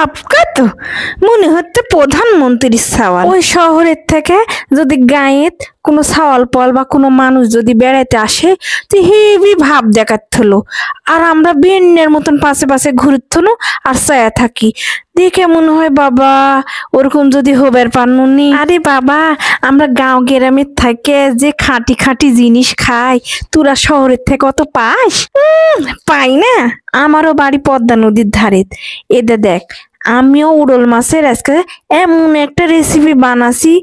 আপকা তো মনে হচ্ছে প্রধানমন্ত্রীর সাওয়াল। ওই শহরের থেকে যদি গাঁয়ের কোনো সাওয়াল পল বা কোনো মানুষ যদি বেড়াইতে আসে তো হেভি ভাব দেখাচ্ছিল, আর আমরা বেন্নের মতন পাশে পাশে ঘুরতনু আর ছায়া থাকি। দেখে মনে হয় বাবা ওরকম যদি হবার পারনুনি। আরে বাবা আমরা গাঁও গ্রামের থেকে যে খাঁটি খাঁটি জিনিস খাই, তোরা শহরের থেকে অত পাস? পাই না। আমারও বাড়ি পদ্মা নদীর ধারে। এদের দেখ আমিও উড়ল মাছের আজকে এমন একটা রেসিপি বানাছি,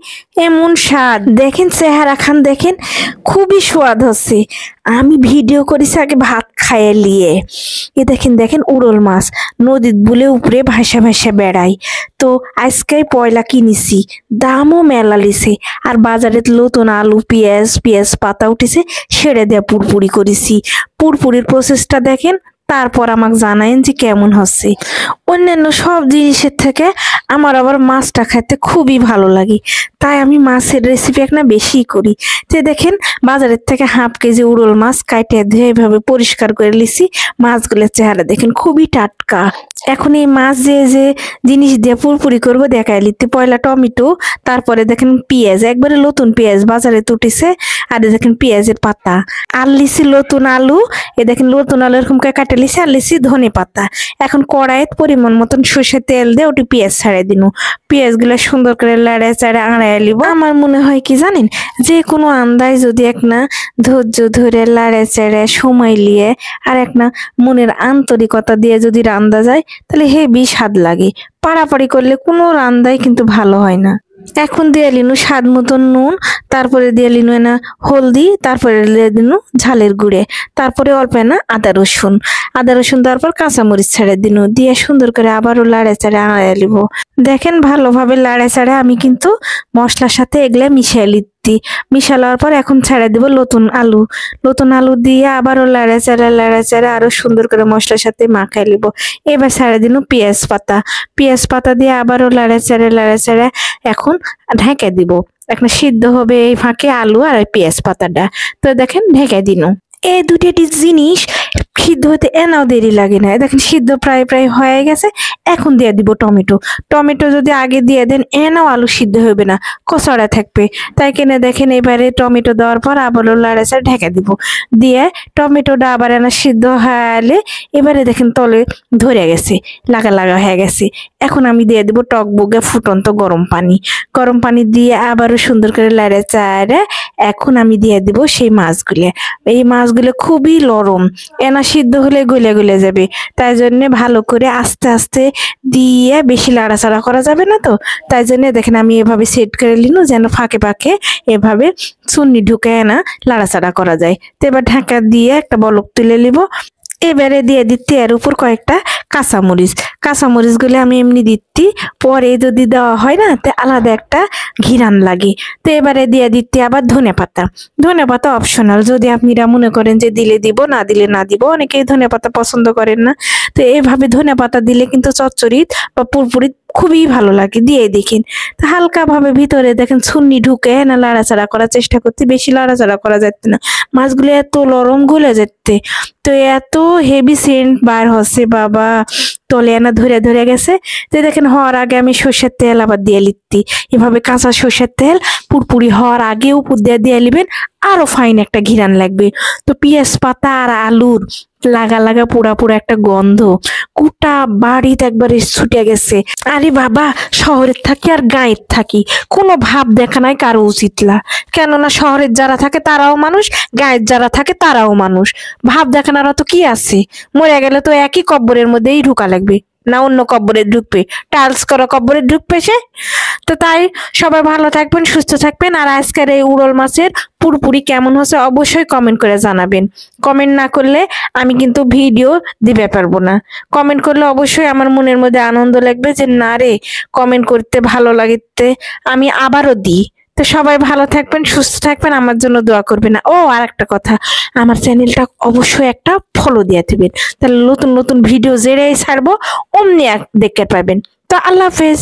এমন স্বাদ দেখেন, চেহারা খান দেখেন, খুবই স্বাদ হচ্ছে। আমি ভিডিও করেছি আগে ভাত খাইয়ে নিয়ে। এ দেখেন দেখেন উড়ল মাছ নদীর বুলে উপরে ভাসা ভাসা বেড়াই। তো আজকে পয়লা কিনেছি, দামও মেলা লিছে। আর বাজারে নতুন আলু পেঁয়াজ পাতা উঠেছে, সেরে দেয়া পুরপুরি করেছি। পুরপুরির প্রসেসটা দেখেন, তারপর আমাকে জানাইন যে কেমন হচ্ছে। অন্যান্য সব জিনিসের থেকে আমার আবার মাছটা খাইতে খুবই ভালো লাগে, তাই আমি মাছের রেসিপি একটা বেশি করি। তো দেখেন বাজারের থেকে হাফ কেজি উড়ল মাছ কাটে ধুয়ে এভাবে পরিষ্কার করে লিছি। মাছগুলোর চেহারা দেখেন খুবই টাটকা। এখন এই মাছ যে জিনিস দিয়ে পুরপুরি করবো দেখাই লিতে। পয়লা টমেটো, তারপরে দেখেন পেঁয়াজ, একবারে নতুন পেঁয়াজ বাজারে তুটেছে। আর দেখেন পেঁয়াজের পাতা, আর লিছি নতুন আলু। এ দেখেন নতুন আলু এরকম করে কাটে লিছি। আর লিছি ধনে পাতা। এখন কড়াইত পরিমাণ মতন সর্ষের তেল দিয়ে ওটি পেঁয়াজ ছাড়াই দিন। পেঁয়াজ গুলা সুন্দর করে লাড়ায় চাড়ে আড়াই লিব। আমার মনে হয় কি জানেন, যে কোনো আন্দাজ যদি এক না ধৈর্য ধরে লাড়ায় চাড়ে সময় নিয়ে আর এক না মনের আন্তরিকতা দিয়ে যদি রান্না যায় তাহলে হেভি স্বাদ লাগে। পাড়াপাড়ি করলে কোনো রান্নাই কিন্তু ভালো হয় না। এখন দিয়ে লিনু স্বাদ মতন নুন, তারপরে দিয়ে লিনু না হলদি, তারপরে দিয়ে দিনু ঝালের গুঁড়ে, তারপরে অল্প না আদা রসুন তারপর কাঁচামরিচ ছেড়ে দিনু। দিয়ে সুন্দর করে আবারও লাড়ে চাড়ে আড়াই লিব। দেখেন ভালোভাবে লাড়ে চাড়ে আমি কিন্তু মশলার সাথে এগুলা মিশিয়ে লিখতি। মিশালোর পর এখন ছেড়ে দিব নতুন আলু দিয়ে আবারও লাড়ে চাড়ে আরো সুন্দর করে মশলার সাথে মাখাই লিব। এবার ছেড়ে দিনু পেঁয়াজ পাতা দিয়ে আবারও লাড়ে চাড়ে এখন ঢেকে দিব। এখন সিদ্ধ হবে এই ফাঁকে আলু আর পেঁয়াজ পাতাটা। তো দেখেন ঢেকে দিনু। এই দুটি জিনিস সিদ্ধ হতে এনাও দেরি লাগে না। দেখেন সিদ্ধ প্রায় হয়ে গেছে। এখন দিয়ে দিব টমেটো যদি আগে দিয়ে দেন এনাও আলু সিদ্ধ হবে না, কচড়া থাকবে। তাই কিনে দেখেন এবারে টমেটো দেওয়ার পর আবারও লাড়াচাড়া ঢেকে দিব। দিয়ে টমেটোটা আবার এনা সিদ্ধ হলে এবারে দেখেন তলে ধরে গেছে, লাগা হয়ে গেছে। এখন আমি দিয়ে দিব টকবগে ফুটন্ত গরম পানি দিয়ে আবারও সুন্দর করে লাড়াচাড়া এখন আমি দিয়ে দিব সেই মাছগুলো। এই মাছগুলো খুবই নরম, এনা সিদ্ধ হলে গলে যাবে। তাই জন্য ভালো করে আস্তে আস্তে দিয়ে, বেশি লাড়াচাড়া করা যাবে না। তো তাই জন্য দেখেন আমি এভাবে সেট করে নিনু যেন ফাঁকে এভাবে চুন্নি ঢুকে না লাড়াচাড়া করা যায়। তো এবার ঢাকা দিয়ে একটা বলক তুলে নিব। এবারে দিয়ে দিচ্ছি এর উপর কয়েকটা কাঁচামরিচ গুলো আমি এমনি দিচ্ছি, পরে যদি দেওয়া হয় না তো আলাদা একটা ঘিরান লাগে। তো এবারে দিয়ে দিচ্ছি আবার ধনে পাতা অপশনাল, যদি আপনারা মনে করেন যে দিলে দিব, না দিলে না দিব। অনেকেই ধনে পাতা পছন্দ করেন না, তো এইভাবে ধনে পাতা দিলে কিন্তু চচ্চড়িত বা পুরপুরিত খুবই ভালো লাগে। দিয়ে দেখেন হালকা ভাবে ভিতরে দেখেন ছুন্নি ঢুকে না লাড়াচাড়া করার চেষ্টা করতে, বেশি লাড়াচাড়া করা যাচ্ছে না। মাছগুলো এত নরম গলে যেতে, তো এত হেভি সেন্ট বার হচ্ছে বাবা, তলে না ধরে গেছে। তো দেখেন হওয়ার আগে আমি সর্ষের তেল আবার দিয়ে লিখতি। এভাবে কাঁচা সর্ষের তেল পুরপুরি হওয়ার আগে উপর দিয়ে লিবেন, আরো ফাইন একটা ঘিরান লাগবে। তো পেঁয়াজ পাতা আর আলুর লাগা পোড়া একটা গন্ধ গোটা বাড়িতে একবারে ছুটে গেছে। আরে বাবা শহরের থাকি আর গাঁয়ের থাকি কোনো ভাব দেখা নাই কারো উচিত না, কেননা শহরের যারা থাকে তারাও মানুষ, গাঁয়ের যারা থাকে তারাও মানুষ। ভাব দেখানোর তো কি আছে, মরে গেলে তো একই কব্বরের মধ্যেই ঢুকা লাগবে, না অন্য কব্বরে ঢুকবে, টাইলস করা কব্বরে ঢুকবে সে। তো তাই সবাই ভালো থাকবেন, সুস্থ থাকবেন। আর আজকের এই উড়ল মাছের পুরপুরি কেমন হচ্ছে অবশ্যই কমেন্ট করে জানাবেন। কমেন্ট না করলে আমি কিন্তু ভিডিও দিতে পারবো না। কমেন্ট করলে অবশ্যই আমার মনের মধ্যে আনন্দ লাগবে যে না রে কমেন্ট করতে ভালো লাগতে আমি আবারও দিই। তো সবাই ভালো থাকবেন, সুস্থ থাকবেন, আমার জন্য দোয়া করবেন। ও আর একটা কথা, আমার চ্যানেলটা অবশ্যই একটা ফলো দিয়ে দিবেন, তাহলে নতুন ভিডিও যেটাই ছাড়বো অমনি দেখতে পাবেন। তো আল্লাহ হাফেজ।